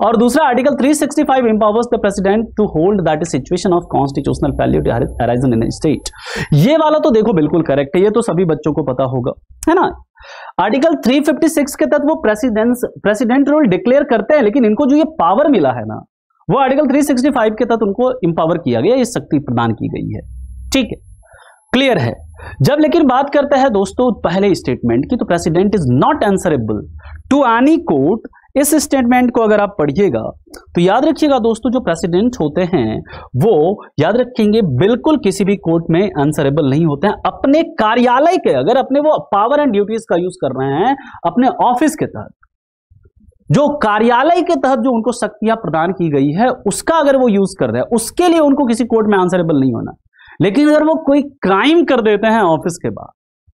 और दूसरा article 365 empowers the president to hold that a situation of constitutional failure arisen in a state। ये वाला तो देखो बिल्कुल करेक्ट है, ये तो सभी बच्चों को पता होगा, है ना। आर्टिकल 356 के तहत वो प्रेसिडेंट रूल डिक्लेयर करते हैं, लेकिन इनको जो ये पावर मिला है ना, वो आर्टिकल 365 के तहत उनको इंपावर किया गया, ये शक्ति प्रदान की गई है। ठीक है, क्लियर है। जब लेकिन बात करते हैं दोस्तों पहले स्टेटमेंट की, तो president is not answerable to any court. इस स्टेटमेंट को अगर आप पढ़िएगा तो याद रखिएगा दोस्तों, जो प्रेसिडेंट होते हैं वो याद रखेंगे बिल्कुल किसी भी कोर्ट में आंसरेबल नहीं होते हैं। अपने कार्यालय के अगर अपने वो पावर एंड ड्यूटीज का यूज कर रहे हैं अपने ऑफिस के तहत, जो कार्यालय के तहत जो उनको शक्तियां प्रदान की गई है उसका अगर वो यूज कर रहे हैं, उसके लिए उनको किसी कोर्ट में आंसरेबल नहीं होना। लेकिन अगर वो कोई क्राइम कर देते हैं ऑफिस के बाद,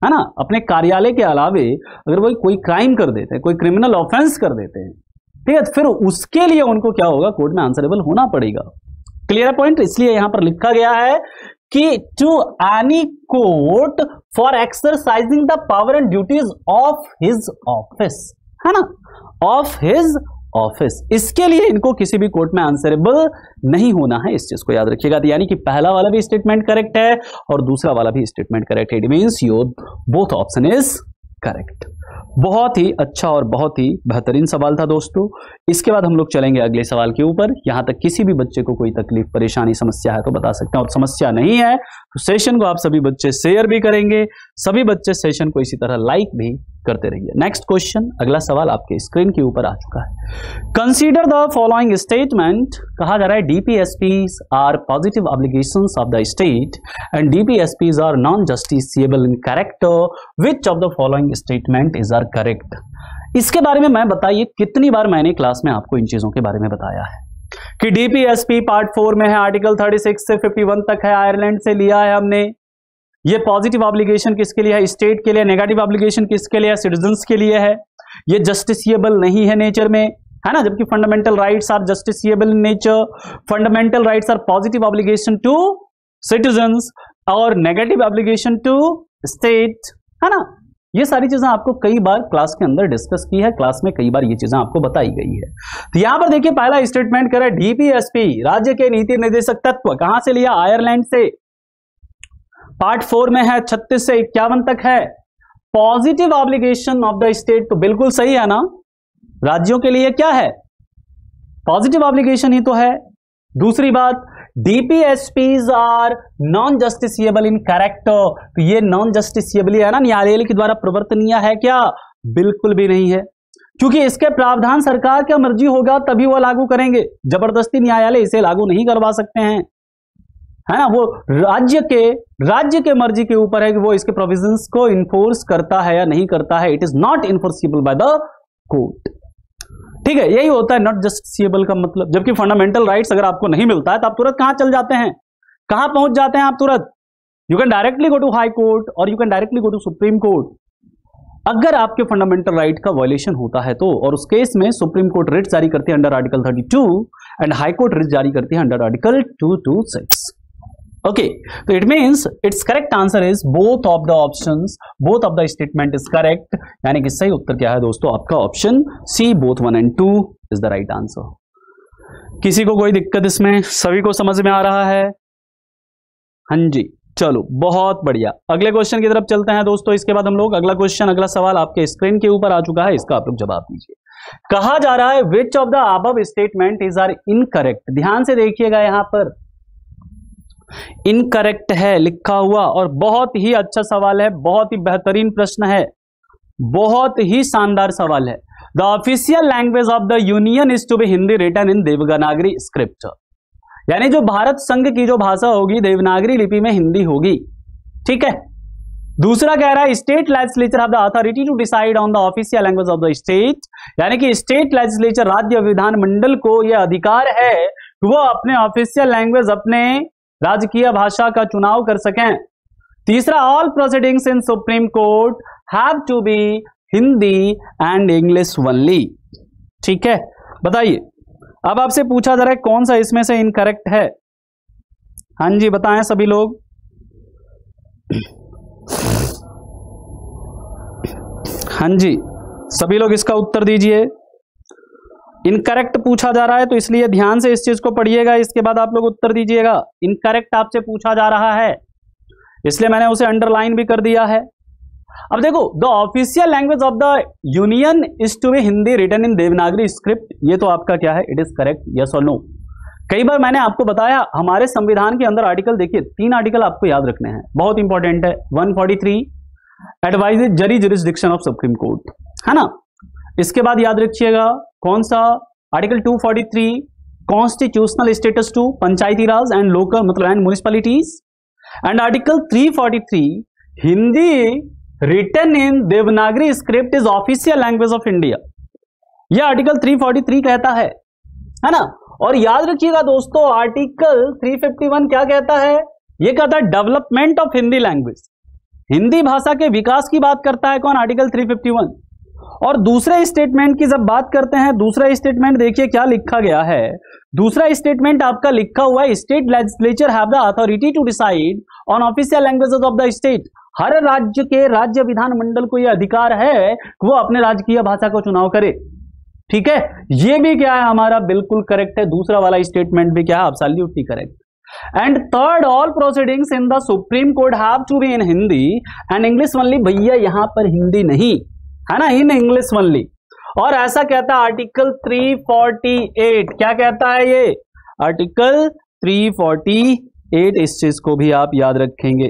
है ना, अपने कार्यालय के अलावे अगर वो कोई क्राइम कर देते हैं, कोई क्रिमिनल ऑफेंस कर देते हैं, ठीक है, फिर उसके लिए उनको क्या होगा? कोर्ट में आंसरेबल होना पड़ेगा। Clear point. इसलिए यहां पर लिखा गया है कि to any court for exercising the power and duties of his office, है ना, ऑफ हिज ऑफिस, इसके लिए इनको किसी भी कोर्ट में आंसरेबल नहीं होना है। इस चीज को याद रखिएगा। यानी कि पहला वाला भी स्टेटमेंट करेक्ट है और दूसरा वाला भी स्टेटमेंट करेक्ट है। It means your both option is correct. बहुत ही अच्छा और बहुत ही बेहतरीन सवाल था दोस्तों। इसके बाद हम लोग चलेंगे अगले सवाल के ऊपर। यहां तक किसी भी बच्चे को कोई तकलीफ, परेशानी, समस्या है तो बता सकते हैं, और समस्या नहीं है तो सेशन को आप सभी बच्चे शेयर भी करेंगे, सभी बच्चे सेशन को इसी तरह लाइक भी करते रहिए। नेक्स्ट क्वेश्चन, अगला सवाल आपके स्क्रीन के ऊपर आ चुका है। Consider the following statement. कहा जा रहा है DPSPs are positive obligations of the state and DPSPs are non justiciable in character, which of the following statement is are correct. इसके बारे में मैं बताइए कितनी बार मैंने क्लास में आपको इन चीजों के बारे में बताया है कि डीपीएसपी पार्ट 4 में है, आर्टिकल 36 से 51 तक है, आयरलैंड से लिया है हमने। ये पॉजिटिव ऑब्लिगेशन किसके लिए है? स्टेट के लिए। नेगेटिव ऑब्लिगेशन किसके लिए है? सिटीजन्स के लिए है। ये जस्टिसिएबल नहीं है नेचर में, है ना, जबकि fundamental rights are justiciable in nature, fundamental rights are positive obligation to citizens और नेगेटिव ऑब्लिगेशन टू स्टेट, है ना। ये सारी चीजें आपको कई बार क्लास के अंदर डिस्कस की है, क्लास में कई बार ये चीजें आपको बताई गई है। तो यहां पर देखिए पहला स्टेटमेंट करे डीपीएसपी, राज्य के नीति निर्देशक तत्व, कहां से लिया, आयरलैंड से। पार्ट 4 में है 36 से 51 तक है। Positive obligation of the state, तो बिल्कुल सही है ना, राज्यों के लिए क्या है, पॉजिटिव ऑब्लिगेशन ही तो है। दूसरी बात, DPSPs are non justiciable in character, तो ये नॉन जस्टिसिएबल है ना, न्यायालय के द्वारा प्रवर्तनीय है क्या, बिल्कुल भी नहीं है, क्योंकि इसके प्रावधान सरकार का मर्जी होगा तभी वो लागू करेंगे, जबरदस्ती न्यायालय इसे लागू नहीं करवा सकते हैं, है ना। वो राज्य के मर्जी के ऊपर है कि वो इसके प्रोविजंस को इन्फोर्स करता है या नहीं करता है। It is not enforceable by the court, ठीक है, यही होता है नॉट जस्टिसिएबल का मतलब। जबकि फंडामेंटल राइट्स अगर आपको नहीं मिलता है तो आप तुरंत कहां चल जाते हैं, कहां पहुंच जाते हैं आप तुरंत, you can directly go to high court और you can directly go to Supreme Court. अगर आपके फंडामेंटल राइट का वायलेशन होता है तो, और उस केस में सुप्रीम कोर्ट रिट जारी करती है under article 32 and high court writ जारी करती है अंडर आर्टिकल 226। ओके, तो it means it's correct answer is both of the options, both of the statement is correct, यानी कि सही उत्तर क्या है दोस्तों, आपका option C, both 1 and 2 is the right answer. किसी को कोई दिक्कत इसमें, सभी को समझ में आ रहा है, हाँ जी, चलो बहुत बढ़िया। अगले क्वेश्चन की तरफ चलते हैं दोस्तों। इसके बाद हम लोग अगला क्वेश्चन, अगला सवाल आपके स्क्रीन के ऊपर आ चुका है, इसका आप लोग जवाब दीजिए। कहा जा रहा है which of the above statement is are incorrect, ध्यान से देखिएगा, यहां पर इनकरेक्ट है लिखा हुआ, और बहुत ही अच्छा सवाल है, बहुत ही बेहतरीन प्रश्न है, बहुत ही शानदार सवाल है। The official language of the union is to be Hindi written in Devanagari script, यानी जो भारत संघ की जो भाषा होगी देवनागरी लिपि में हिंदी होगी, ठीक है। दूसरा कह रहा है state legislature have the authority to decide on the official language of the state, यानी कि स्टेट लेजिस्लेचर, राज्य विधानमंडल को यह अधिकार है कि वो अपने ऑफिशियल लैंग्वेज, अपने राजकीय भाषा का चुनाव कर सकें। तीसरा, all proceedings in supreme court have to be Hindi and English only, ठीक है। बताइए, अब आपसे पूछा जा रहा है कौन सा इसमें से इनकरेक्ट है, हाँ जी बताएं सभी लोग। हाँ जी, सभी लोग इसका उत्तर दीजिए। इनकरेक्ट पूछा जा रहा है तो इसलिए ध्यान से इस चीज को पढ़िएगा, इसके बाद आप लोग उत्तर दीजिएगा। इनकरेक्ट आपसे पूछा जा रहा है, इसलिए मैंने उसे अंडरलाइन भी कर दिया है। अब देखो, the official language of the union is to be Hindi written in Devanagari script, ये तो आपका क्या है, इट इज करेक्ट, यस और नो। कई बार मैंने आपको बताया हमारे संविधान के अंदर आर्टिकल, देखिए 3 आर्टिकल आपको याद रखने हैं, बहुत इंपॉर्टेंट है। 143 advisory jurisdiction of Supreme Court, है ना। इसके बाद याद रखिएगा कौन सा, article 243 constitutional status to panchayati raj and local मतलब and municipalities, and article 343 Hindi written in Devanagari script is official language of India, यह आर्टिकल 343 कहता है ना। और याद रखिएगा दोस्तों, आर्टिकल 351 क्या कहता है, यह कहता है development of Hindi language, Hindi भाषा के विकास की बात करता है कौन, आर्टिकल 351। और दूसरे स्टेटमेंट की जब बात करते हैं, दूसरा स्टेटमेंट देखिए क्या लिखा गया है। दूसरा स्टेटमेंट आपका लिखा हुआ है state legislature have the authority to decide on official languages of the state, हर राज्य के राज्य विधानमंडल को यह अधिकार है कि वो अपने राजकीय भाषा को चुनाव करे, ठीक है। ये भी क्या है हमारा, बिल्कुल करेक्ट है। दूसरा वाला स्टेटमेंट भी क्या है, absolutely correct. And third, all proceedings in the supreme court have to be in Hindi and English only, भैया यहां पर हिंदी नहीं है ना, इन इंग्लिश ओनली। और ऐसा कहता है आर्टिकल 348, क्या कहता है ये, आर्टिकल 348, इस चीज को भी आप याद रखेंगे।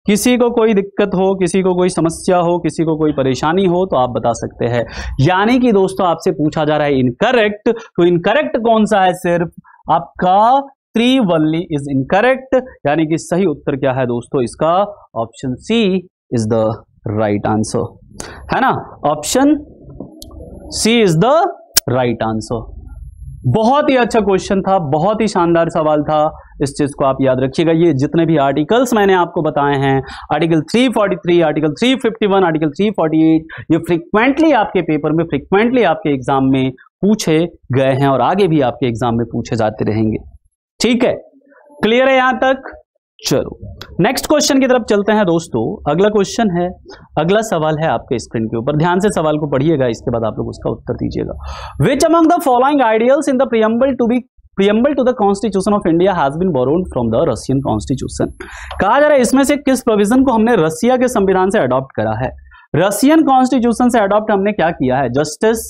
किसी को कोई दिक्कत हो, किसी को कोई समस्या हो, किसी को कोई परेशानी हो तो आप बता सकते हैं। यानी कि दोस्तों आपसे पूछा जा रहा है इनकरेक्ट, तो इनकरेक्ट कौन सा है, सिर्फ आपका 3 ओनली इज इनकरेक्ट, यानी कि सही उत्तर क्या है दोस्तों, इसका option C is the right answer, है ना। Option C is the right answer. बहुत ही अच्छा क्वेश्चन था, बहुत ही शानदार सवाल था, इस चीज को आप याद रखिएगा। ये जितने भी आर्टिकल्स मैंने आपको बताए हैं, आर्टिकल 343, आर्टिकल 351, आर्टिकल 348, ये फ्रीक्वेंटली आपके पेपर में, फ्रीक्वेंटली आपके एग्जाम में पूछे गए हैं और आगे भी आपके एग्जाम में पूछे जाते रहेंगे। ठीक है, क्लियर है यहां तक? चलो नेक्स्ट क्वेश्चन की तरफ चलते हैं दोस्तों। अगला क्वेश्चन है, अगला सवाल है आपके स्क्रीन के ऊपर, ध्यान से सवाल को पढ़िएगा, इसके बाद आप लोग उसका उत्तर दीजिएगा। Which among the following ideals in the preamble to the Constitution of India has been borrowed from the Russian Constitution? कहा जा रहा है इसमें से किस प्रोविजन को हमने रसिया के संविधान से अडॉप्ट करा है? रशियन कॉन्स्टिट्यूशन से अडॉप्ट हमने क्या किया है? Justice,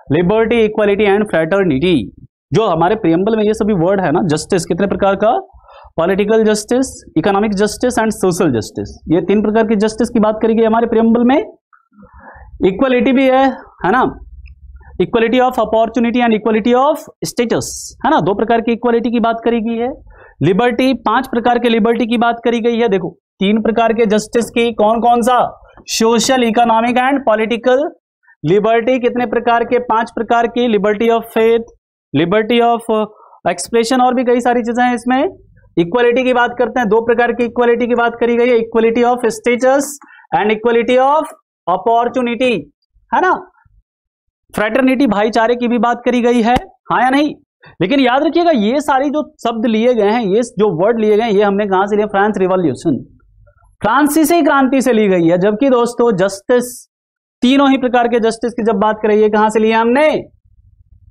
liberty, equality and fraternity. जो हमारे प्रियम्बल में ये सभी वर्ड है ना, जस्टिस कितने प्रकार का? Political justice, economic justice and social justice, ये 3 प्रकार की जस्टिस की बात करी गई हमारे प्रियम्बल में। इक्वालिटी भी है ना, equality of opportunity and equality of status, है ना, 2 प्रकार की इक्वालिटी की बात करी गई है। लिबर्टी, 5 प्रकार के लिबर्टी की बात करी गई है। देखो 3 प्रकार के जस्टिस की, कौन कौन सा? Social, economic and political. Liberty कितने प्रकार के? 5 प्रकार की। Liberty of faith, liberty of expression, और भी कई सारी चीजें हैं इसमें। इक्वालिटी की बात करते हैं, 2 प्रकार की इक्वालिटी की बात करी गई है, equality of status and equality of opportunity, है ना। फ्रेटर्निटी, भाईचारे की भी बात करी गई है, हाँ या नहीं? लेकिन याद रखिएगा ये सारी जो शब्द लिए गए हैं, ये जो वर्ड लिए गए हैं, ये हमने कहां से लिया? फ्रांस रिवॉल्यूशन, फ्रांसीसी क्रांति से ली गई है। जबकि दोस्तों जस्टिस, तीनों ही प्रकार के जस्टिस की जब बात करें, कहां से लिया हमने?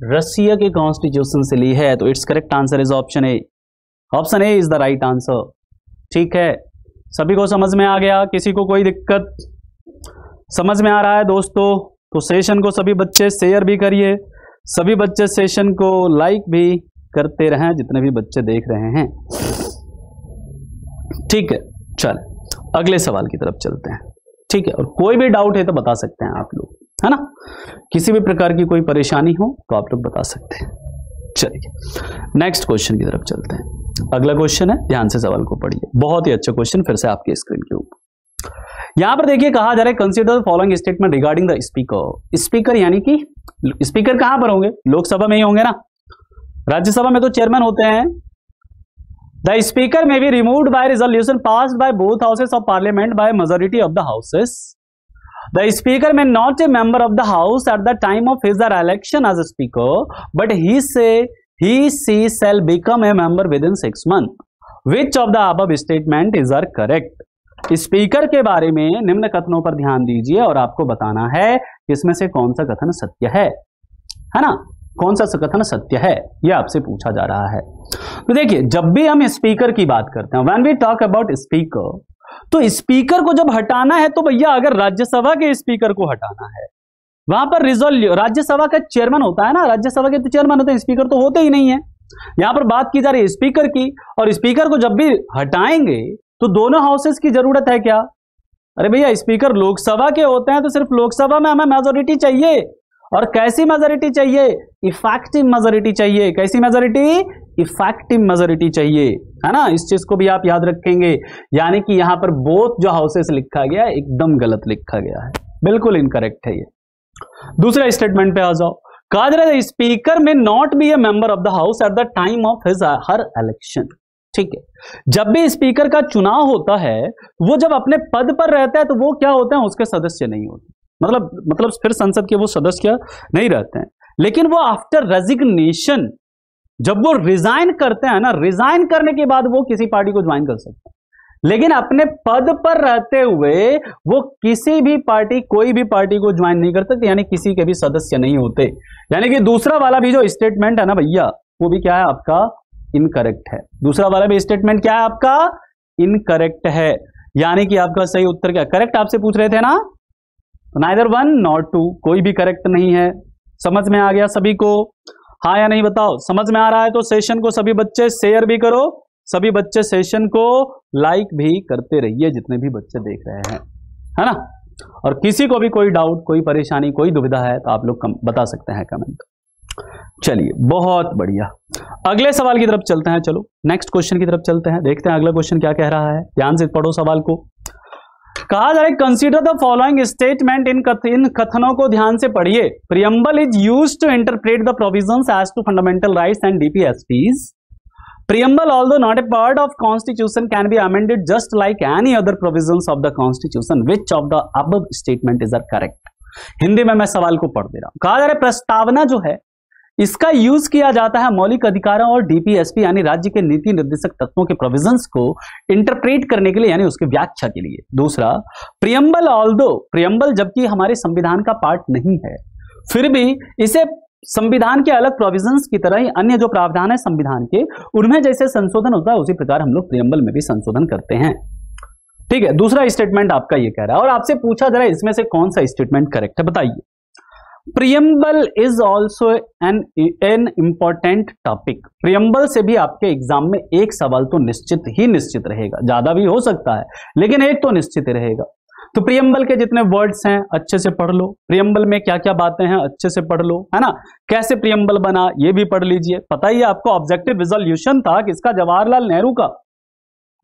रसिया के कॉन्स्टिट्यूशन से ली है। तो it's correct answer is option A. Option A is the right answer. ठीक है, सभी को समझ में आ गया? किसी को कोई दिक्कत? समझ में आ रहा है दोस्तों? तो सेशन को सभी बच्चे शेयर भी करिए, सभी बच्चे सेशन को लाइक भी करते रहें, जितने भी बच्चे देख रहे हैं। ठीक है, चल अगले सवाल की तरफ चलते हैं। ठीक है, और कोई भी डाउट है तो बता सकते हैं आप लोग, है ना। किसी भी प्रकार की कोई परेशानी हो तो आप लोग बता सकते हैं। चलिए नेक्स्ट क्वेश्चन की तरफ चलते हैं। अगला क्वेश्चन है, ध्यान से सवाल को पढ़िए, बहुत ही अच्छा क्वेश्चन फिर से आपके स्क्रीन के ऊपर। यहां पर देखिए कहा जा रहा है consider following statement regarding the speaker. Speaker यानी कि स्पीकर कहां पर होंगे? लोकसभा में ही होंगे ना, राज्यसभा में तो चेयरमैन होते हैं। The speaker may be removed by resolution passed by both houses of parliament by majority of the houses. The speaker may not a member of the house at the time of his election as a speaker, but he she shall become a member within 6 months. Which of the above statement is are correct? Speaker के बारे में निम्न कथनों पर ध्यान दीजिए और आपको बताना है कि इसमें से कौन सा कथन सत्य है ना, कौन सा कथन सत्य है, यह आपसे पूछा जा रहा है। तो देखिए जब भी हम स्पीकर की बात करते हैं, when we talk about speaker, तो स्पीकर को जब हटाना है तो भैया अगर राज्यसभा के स्पीकर को हटाना है, वहां पर राज्यसभा का चेयरमैन होता है ना, राज्यसभा के तो चेयरमैन होते हैं, स्पीकर तो होते ही नहीं है। यहां पर बात की जा रही है स्पीकर की, और स्पीकर को जब भी हटाएंगे तो दोनों हाउसेस की जरूरत है क्या? अरे भैया स्पीकर लोकसभा के होते हैं तो सिर्फ लोकसभा में हमें मेजोरिटी चाहिए, और कैसी मेजोरिटी चाहिए? इफेक्टिव मेजोरिटी चाहिए। कैसी मेजोरिटी? इफेक्टिव मेजोरिटी चाहिए, है ना। इस चीज को भी आप याद रखेंगे, यानी कि यहां पर बोथ जो हाउसेस लिखा गया है एकदम गलत लिखा गया है, बिल्कुल इनकरेक्ट है ये। दूसरा स्टेटमेंट पे आ जाओ, कहा जा रहा है speaker may not be A member of the house at the time of his her election. ठीक है, जब भी स्पीकर का चुनाव होता है वो जब अपने पद पर रहता है तो वो क्या होते हैं? उसके सदस्य नहीं होते, मतलब फिर संसद के वो सदस्य नहीं रहते हैं। लेकिन वो आफ्टर रेजिग्नेशन, जब वो रिजाइन करते हैं ना, रिजाइन करने के बाद वो किसी पार्टी को ज्वाइन कर सकते हैं। लेकिन अपने पद पर रहते हुए वो किसी भी पार्टी, कोई भी पार्टी को ज्वाइन नहीं कर सकते, यानी किसी के भी सदस्य नहीं होते। यानी कि दूसरा वाला भी जो स्टेटमेंट है ना भैया, वो भी क्या है आपका? इनकरेक्ट है। दूसरा वाला भी स्टेटमेंट क्या है आपका? इनकरेक्ट है। यानी कि आपका सही उत्तर क्या? करेक्ट आपसे पूछ रहे थे ना, नाइदर 1 नॉर 2, कोई भी करेक्ट नहीं है। समझ में आ गया सभी को? हाँ या नहीं बताओ? समझ में आ रहा है तो सेशन को सभी बच्चे शेयर भी करो, सभी बच्चे सेशन को लाइक भी करते रहिए, जितने भी बच्चे देख रहे हैं, है ना। और किसी को भी कोई डाउट, कोई परेशानी, कोई दुविधा है तो आप लोग बता सकते हैं कमेंट। चलिए बहुत बढ़िया, अगले सवाल की तरफ चलते हैं। चलो नेक्स्ट क्वेश्चन की तरफ चलते हैं, देखते हैं अगला क्वेश्चन क्या कह रहा है। ध्यान से पढ़ो सवाल को। कहा जा रहा है कंसीडर द फॉलोइंग स्टेटमेंट, इन कथनों को ध्यान से पढ़िए। Preamble is used to interpret the provisions as to fundamental rights and DPSPs. Preamble, although not a part of Constitution, can be amended just like any other provisions of the Constitution. Which of the above statement is correct? Hindi में मैं सवाल को पढ़ दे रहा हूं। कहा जा रहा है प्रस्तावना जो है इसका यूज किया जाता है मौलिक अधिकारों और डीपीएसपी यानी राज्य के नीति निर्देशक तत्वों के प्रोविजंस को इंटरप्रेट करने के लिए यानी उसकी व्याख्या के लिए। दूसरा, प्रियम्बल ऑल्दो प्रियम्बल जबकि हमारे संविधान का पार्ट नहीं है, फिर भी इसे संविधान के अलग प्रोविजंस की तरह ही अन्य जो प्रावधान है संविधान के, उनमें जैसे संशोधन होता है उसी प्रकार हम लोग प्रियम्बल में भी संशोधन करते हैं। ठीक है, दूसरा स्टेटमेंट आपका ये कह रहा है और आपसे पूछा जरा इसमें से कौन सा स्टेटमेंट करेक्ट है, बताइए। Preamble is also an important topic. Preamble से भी आपके एग्जाम में एक सवाल तो निश्चित रहेगा, ज्यादा भी हो सकता है लेकिन एक तो निश्चित रहेगा। तो प्रियम्बल के जितने वर्ड्स हैं अच्छे से पढ़ लो, प्रियम्बल में क्या क्या बातें हैं अच्छे से पढ़ लो, है ना। कैसे प्रियम्बल बना ये भी पढ़ लीजिए। पता ही आपको ऑब्जेक्टिव रिजोल्यूशन था किसका, जवाहरलाल नेहरू का।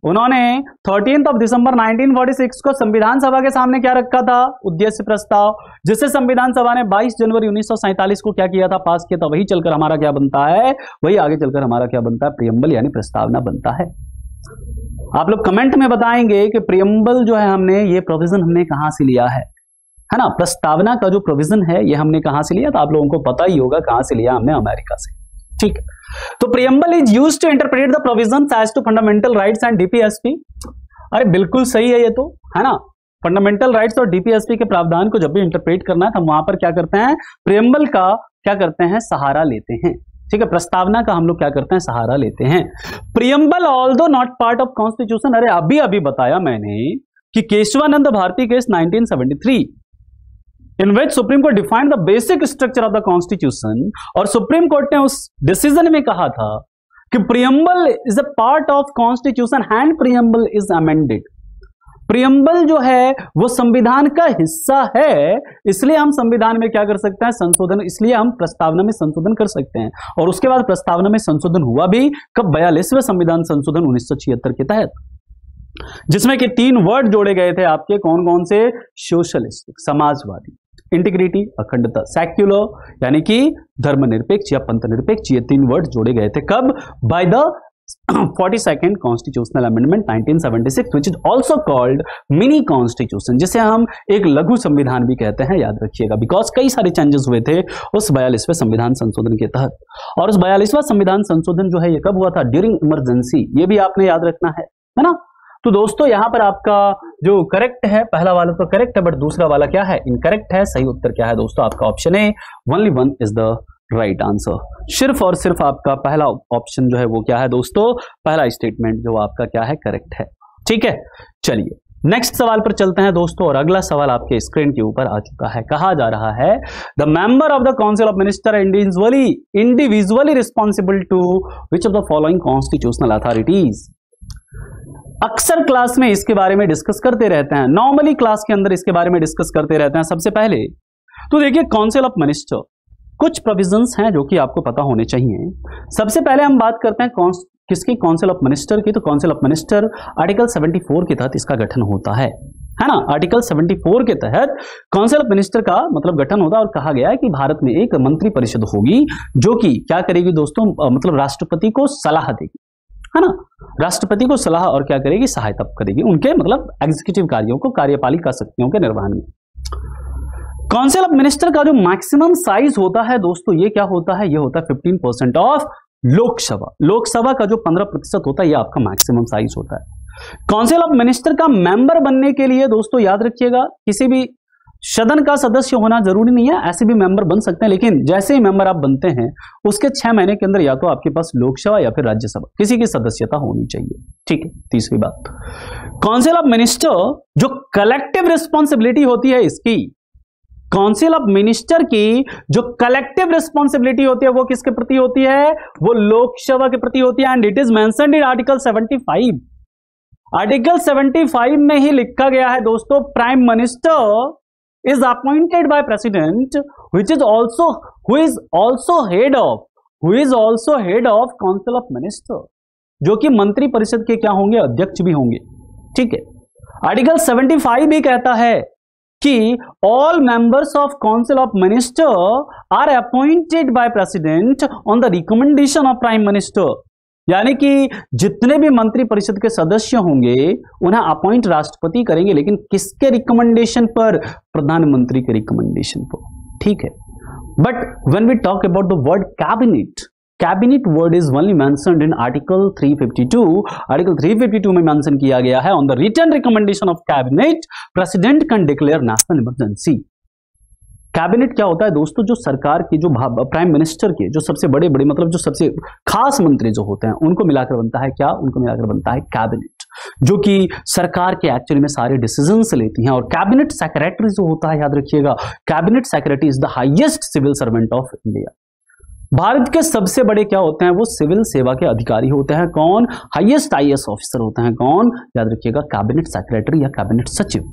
उन्होंने 13 दिसंबर 1946 को संविधान सभा के सामने क्या रखा था, उद्देश्य प्रस्ताव, जिसे संविधान सभा ने 22 जनवरी 1947 को क्या किया था, पास किया था। वही चलकर हमारा क्या बनता है, वही आगे चलकर हमारा क्या बनता है, प्रियम्बल यानी प्रस्तावना बनता है। आप लोग कमेंट में बताएंगे कि प्रियम्बल जो है हमने ये प्रोविजन हमने कहां से लिया है ना। प्रस्तावना का जो प्रोविजन है ये हमने कहां से लिया, तो आप लोगों को पता ही होगा कहां से लिया हमने, अमेरिका से। ठीक है, तो preamble is used to interpret the provisions as to fundamental rights and DPSP. अरे बिल्कुल सही है ये तो, है ना। फंडामेंटल राइट्स और डीपीएसपी के प्रावधान को जब भी इंटरप्रेट करना है तो वहां पर क्या करते हैं, प्रियम्बल का क्या करते हैं, सहारा लेते हैं। ठीक है, प्रस्तावना का हम लोग क्या करते हैं, सहारा लेते हैं। Preamble although not part of constitution, अरे अभी बताया मैंने कि Kesavananda Bharati case 1973 in which supreme court defined the basic structure of the constitution, और सुप्रीम कोर्ट ने उस डिसीजन में कहा था कि preamble is a part of constitution and preamble is amended. Preamble जो है वो संविधान का हिस्सा है, इसलिए हम संविधान में क्या कर सकते हैं, संशोधन, इसलिए हम प्रस्तावना में संशोधन कर सकते हैं। और उसके बाद प्रस्तावना में संशोधन हुआ भी कब, 42वें संविधान संशोधन 1976 के तहत, जिसमें कि 3 वर्ड जोड़े गए थे आपके, कौन कौन से, सोशलिस्टिक समाजवादी, इंटीग्रिटी अखंडता, सेक्युलर यानी कि धर्मनिरपेक्ष या पंथनिरपेक्ष, ये 3 वर्ड जोड़े गए थे कब, by the 42nd constitutional amendment 1976 which is also called mini constitution, जिसे हम एक लघु संविधान भी कहते हैं, याद रखिएगा, बिकॉज कई सारे चेंजेस हुए थे उस 42वें संविधान संशोधन के तहत। और उस 42वां संविधान संशोधन जो है ये कब हुआ था, ड्यूरिंग इमरजेंसी, ये भी आपने याद रखना है ना। तो दोस्तों यहां पर आपका जो करेक्ट है, पहला वाला तो करेक्ट है बट दूसरा वाला क्या है, इनकरेक्ट है। सही उत्तर क्या है दोस्तों, आपका option A, only 1 is the right answer. सिर्फ और सिर्फ आपका पहला ऑप्शन जो है वो क्या है दोस्तों, पहला स्टेटमेंट जो आपका क्या है, करेक्ट है। ठीक है, चलिए नेक्स्ट सवाल पर चलते हैं दोस्तों, और अगला सवाल आपके स्क्रीन के ऊपर आ चुका है। कहा जा रहा है, the member of the council of minister individually responsible to which of the following constitutional authorities. अक्सर क्लास में इसके बारे में डिस्कस करते रहते हैं, नॉर्मली क्लास के अंदर इसके बारे में डिस्कस करते रहते हैं। सबसे पहले तो देखिए काउंसिल ऑफ मिनिस्टर, कुछ प्रोविजंस हैं जो कि आपको पता होने चाहिए। सबसे पहले हम बात करते हैं किसकी, काउंसिल ऑफ मिनिस्टर की। तो काउंसिल ऑफ मिनिस्टर आर्टिकल 74 के तहत इसका गठन होता है ना। आर्टिकल 74 के तहत काउंसिल ऑफ मिनिस्टर का मतलब गठन होता है, और कहा गया है कि भारत में एक मंत्री परिषद होगी जो कि क्या करेगी दोस्तों, मतलब राष्ट्रपति को सलाह देगी, है ना। राष्ट्रपति को सलाह और क्या करेगी, सहायता करेगी उनके मतलब एग्जीक्यूटिव कार्यों को, कार्यपालिका शक्तियों के निर्वहन में। काउंसिल ऑफ मिनिस्टर का जो मैक्सिमम साइज होता है दोस्तों, ये क्या होता है, ये होता है 15% ऑफ लोकसभा। लोकसभा का जो 15% होता है ये आपका मैक्सिमम साइज होता है। काउंसिल ऑफ मिनिस्टर का मेंबर बनने के लिए दोस्तों याद रखिएगा, किसी भी सदन का सदस्य होना जरूरी नहीं है, ऐसे भी मेंबर बन सकते हैं, लेकिन जैसे ही मेंबर आप बनते हैं उसके 6 महीने के अंदर या तो आपके पास लोकसभा या फिर राज्यसभा किसी की सदस्यता होनी चाहिए। ठीक है, तीसरी बात, काउंसिल ऑफ मिनिस्टर जो कलेक्टिव रिस्पॉन्सिबिलिटी होती है इसकी, काउंसिल ऑफ मिनिस्टर की जो कलेक्टिव रिस्पॉन्सिबिलिटी होती है वो किसके प्रति होती है, वो लोकसभा के प्रति होती है। And it is mentioned in article 75। Article 75 में ही लिखा गया है दोस्तों, prime minister is appointed by president who is also head of council of minister, जो कि मंत्री परिषद के क्या होंगे, अध्यक्ष भी होंगे। ठीक है, आर्टिकल 75 भी कहता है कि all members of council of minister are appointed by president on the recommendation of prime minister, यानी कि जितने भी मंत्री परिषद के सदस्य होंगे उन्हें अपॉइंट राष्ट्रपति करेंगे, लेकिन किसके रिकमेंडेशन पर, प्रधानमंत्री के रिकमेंडेशन पर। ठीक है, But when we talk about the word cabinet, cabinet word is only mentioned in article 352. article 352 में मेंशन किया गया है, on the written recommendation of cabinet president can declare national emergency. Cabinet क्या होता है दोस्तों? जो सरकार की, जो प्राइम मिनिस्टर के जो सबसे बड़े बड़े मतलब जो सबसे खास मंत्री जो होते हैं उनको मिलाकर बनता है क्या? उनको मिलाकर बनता है कैबिनेट, जो कि सरकार के एक्चुअली में सारे डिसीजंस लेती हैं। और कैबिनेट सेक्रेटरी जो होता है, याद रखिएगा, cabinet secretary is the highest civil servant of India. Bharat के सबसे बड़े क्या होते हैं? वो सिविल सेवा के अधिकारी होते हैं। कौन? हाईएस्ट आईएएस ऑफिसर होते हैं। कौन? याद रखिएगा, कैबिनेट सेक्रेटरी या कैबिनेट सचिव।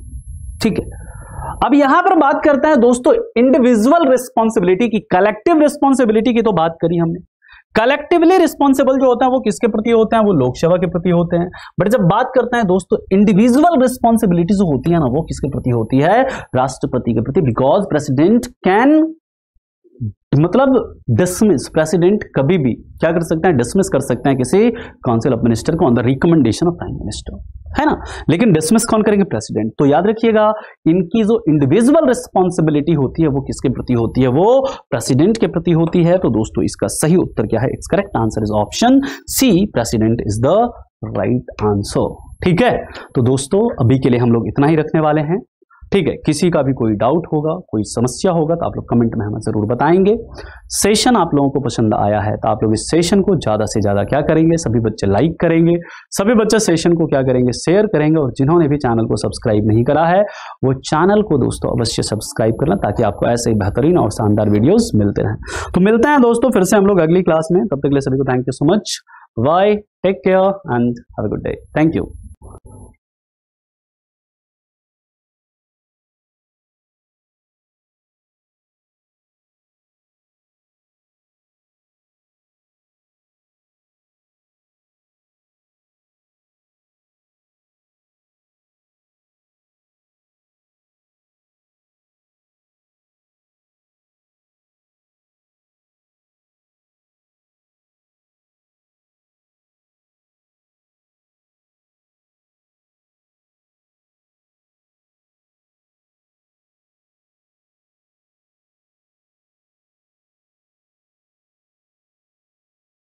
ठीक है, अब यहां पर बात करते हैं दोस्तों इंडिविजुअल रिस्पॉन्सिबिलिटी की, कलेक्टिव रिस्पॉन्सिबिलिटी की तो बात करी हमने। कलेक्टिवली रिस्पॉन्सिबल जो होता है वो किसके प्रति होते हैं? वो लोक सेवा के प्रति होते हैं। बट जब बात करते हैं दोस्तों इंडिविजुअल रिस्पॉन्सिबिलिटी जो होती है ना, वो किसके प्रति होती है? राष्ट्रपति के प्रति। बिकॉज प्रेसिडेंट कैन मतलब डिसमिस, प्रेसिडेंट कभी भी क्या कर सकते हैं? डिसमिस कर सकते हैं किसी काउंसिल ऑफ मिनिस्टर को on the recommendation of prime minister, है ना। लेकिन डिसमिस कौन करेंगे? प्रेसिडेंट। तो याद रखिएगा, इनकी जो इंडिविजुअल रिस्पॉन्सिबिलिटी होती है वो किसके प्रति होती है? वो प्रेसिडेंट के प्रति होती है। तो दोस्तों इसका सही उत्तर क्या है? It's correct answer is option C, president is the right answer. ठीक है, तो दोस्तों अभी के लिए हम लोग इतना ही रखने वाले हैं। ठीक है, किसी का भी कोई डाउट होगा, कोई समस्या होगा तो आप लोग कमेंट में हमें जरूर बताएंगे। सेशन आप लोगों को पसंद आया है तो आप लोग इस सेशन को ज्यादा से ज्यादा क्या करेंगे? सभी बच्चे लाइक करेंगे, सभी बच्चे सेशन को क्या करेंगे? शेयर करेंगे। और जिन्होंने भी चैनल को सब्सक्राइब नहीं करा है वो चैनल को दोस्तों अवश्य सब्सक्राइब करना, ताकि आपको ऐसे ही बेहतरीन और शानदार वीडियोस मिलते रहें। तो मिलते हैं दोस्तों फिर से हम लोग अगली क्लास में। तब तक के लिए सभी को thank you so much, bye, take care and have a good day. Thank you.